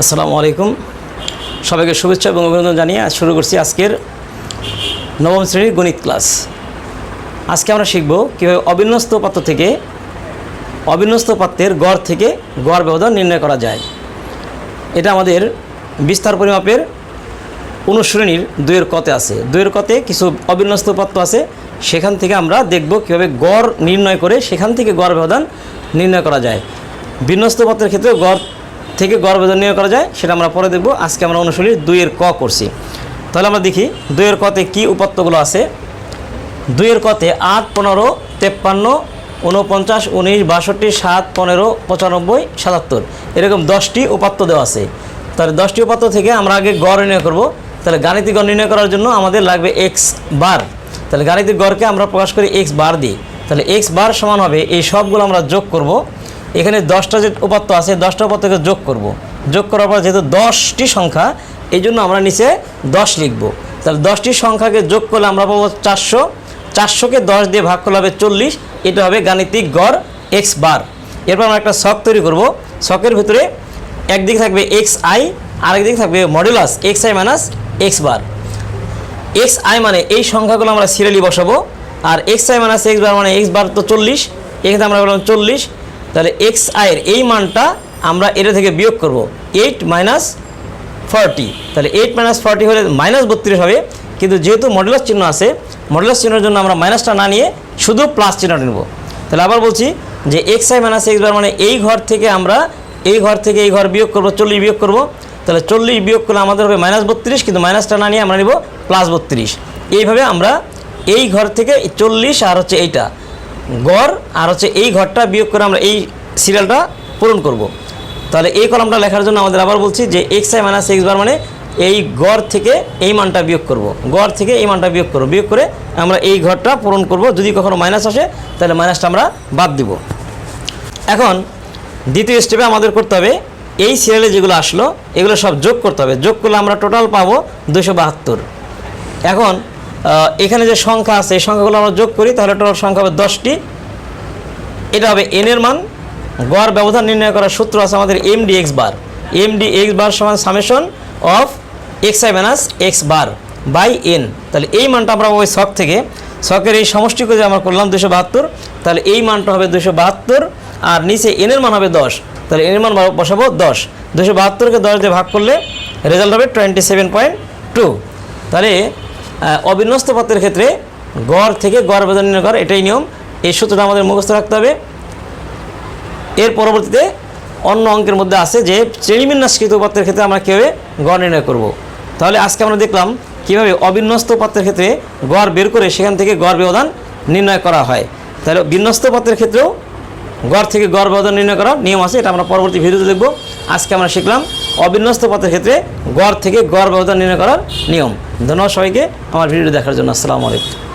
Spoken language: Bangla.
আসসালামু আলাইকুম, সবাইকে শুভেচ্ছা এবং অভিনন্দন জানিয়ে শুরু করছি আজকের নবম শ্রেণীর গণিত ক্লাস। আজকে আমরা শিখব কীভাবে অবিন্যস্ত পাত্র থেকে অবিন্যস্ত পাত্রের গড় থেকে গড় ব্যবধান নির্ণয় করা যায়। এটা আমাদের বিস্তার পরিমাপের অনুশ্রেণীর 2-এর কতে আছে। 2-এর কতে কিছু অবিন্যস্ত পাত্র আছে, সেখান থেকে আমরা দেখব কীভাবে গড় নির্ণয় করে সেখান থেকে গড় ব্যবধান নির্ণয় করা যায়। বিন্যস্ত পাত্রের ক্ষেত্রে গড় থেকে গড় ব্যবধান নির্ণয় করা যায়, সেটা আমরা পরে দেখব। আজকে আমরা অনুশীলনীর 2-এর ক করছি। তাহলে আমরা দেখি 2-এর কতে কী উপাত্তগুলো আছে। 2-এর কতে 8, 15, 53, 49, 19, 62, 7, 15, 95, 77 এরকম 10টি উপাত্ত দেওয়া আছে। তাহলে 10টি উপাত্ত থেকে আমরা আগে গড় নির্ণয় করব। তাহলে গাণিতিক গড় নির্ণয় করার জন্য আমাদের লাগবে এক্স বার। তাহলে গাণিতিক গড়কে আমরা প্রকাশ করি এক্স বার দিয়ে। তাহলে এক্স বার সমান হবে, এই সবগুলো আমরা যোগ করব। এখানে 10টা যে উপাত্ত আছে 10টা উপাত্তকে যোগ করব। যোগ করার পর যেহেতু 10টি সংখ্যা, এই জন্য আমরা নিচে 10 লিখব। তাহলে 10টি সংখ্যাকে যোগ করলে আমরা পাবো 400। 400কে 10 দিয়ে ভাগ করলে হবে 40। এটা হবে গাণিতিক গড় এক্স বার। এরপর আমরা একটা ছক তৈরি করব। ছকের ভিতরে একদিকে থাকবে এক্স আই, আরেকদিকে থাকবে modulus x I minus X bar. X I মানে এই সংখ্যাগুলো আমরা সিরিয়ালি বসাবো, আর এক্স আই মাইনাস এক্স বার মানে এক্স বার তো 40, এখানে আমরা বললাম 40। তাহলে এক্স আইয়ের এই মানটা আমরা এটা থেকে বিয়োগ করব, 8 - 40। তাহলে 8 - 40 হলে -32 হবে, কিন্তু যেহেতু মডুলাস চিহ্ন আছে, মডুলাস চিহ্নের জন্য আমরা মাইনাসটা না নিয়ে শুধু প্লাস চিহ্নটা নেব। তাহলে আবার বলছি যে এক্স আই মাইনাস এক্স বার মানে এই ঘর থেকে আমরা এই ঘর থেকে এই ঘর বিয়োগ করব, 40 বিয়োগ করব। তাহলে 40 বিয়োগ করলে আমাদের হবে -32, কিন্তু মাইনাসটা না নিয়ে আমরা নেব +32। এইভাবে আমরা এই ঘর থেকে 40 আর হচ্ছে এইটা গড় আর হচ্ছে এই ঘরটা বিয়োগ করে আমরা এই সিরিয়ালটা পূরণ করব। তাহলে এই কলামটা লেখার জন্য আমাদের আবার বলছি যে এক্স আই মাইনাস এক্স বার মানে এই গড় থেকে এই মানটা বিয়োগ করব, গড় থেকে এই মানটা বিয়োগ করব, বিয়োগ করে আমরা এই ঘরটা পূরণ করব। যদি কখনো মাইনাস আসে তাহলে মাইনাসটা আমরা বাদ দিব। এখন দ্বিতীয় স্টেপে আমাদের করতে হবে এই সিরিয়ালে যেগুলো আসলো এগুলো সব যোগ করতে হবে। যোগ করলে আমরা টোটাল পাবো 272। এখন এখানে যে সংখ্যা আছে এই সংখ্যাগুলো আমরা যোগ করি, তাহলে টোটাল সংখ্যা হবে 10টি। এটা হবে এন এর মান। গড় ব্যবধান নির্ণয় করার সূত্র আছে আমাদের MD X bar. MD X bar সমান summation of X I minus X bar by N. তাহলে এই মানটা আমরা ওই ছক থেকে, ছকের এই সমষ্টি করে আমরা করলাম 272। তাহলে এই মানটা হবে 272, আর নিচে এন এর মান হবে 10। তাহলে এন এর মান বসাবো 10। 272কে 10 দিয়ে ভাগ করলে রেজাল্ট হবে 27.2। তাহলে অবিন্যস্ত পাত্রের ক্ষেত্রে গড় থেকে গড় ব্যবধান নির্ণয় করা, এটাই নিয়ম। এই সূত্রটা আমাদের মুখস্থ রাখতে হবে। এর পরবর্তীতে অন্য অঙ্কের মধ্যে আছে যে শ্রেণীবিন্যাসকৃত পাত্রের ক্ষেত্রে আমরা কীভাবে গড় নির্ণয় করব। তাহলে আজকে আমরা দেখলাম কীভাবে অবিন্যস্ত পাত্রের ক্ষেত্রে গড় বের করে সেখান থেকে গড় ব্যবধান নির্ণয় করা হয়। তাহলে বিন্যস্ত পাত্রের ক্ষেত্রেও গড় থেকে গড় ব্যবধান নির্ণয় করার নিয়ম আছে, এটা আমরা পরবর্তী ভিডিওতে দেখব। আজকে আমরা শিখলাম অবিন্যস্ত পাত্রের ক্ষেত্রে গড় থেকে গড় ব্যবধান নির্ণয় করার নিয়ম। ধন্যবাদ সবাইকে আমার ভিডিও দেখার জন্য। আসসালামু আলাইকুম।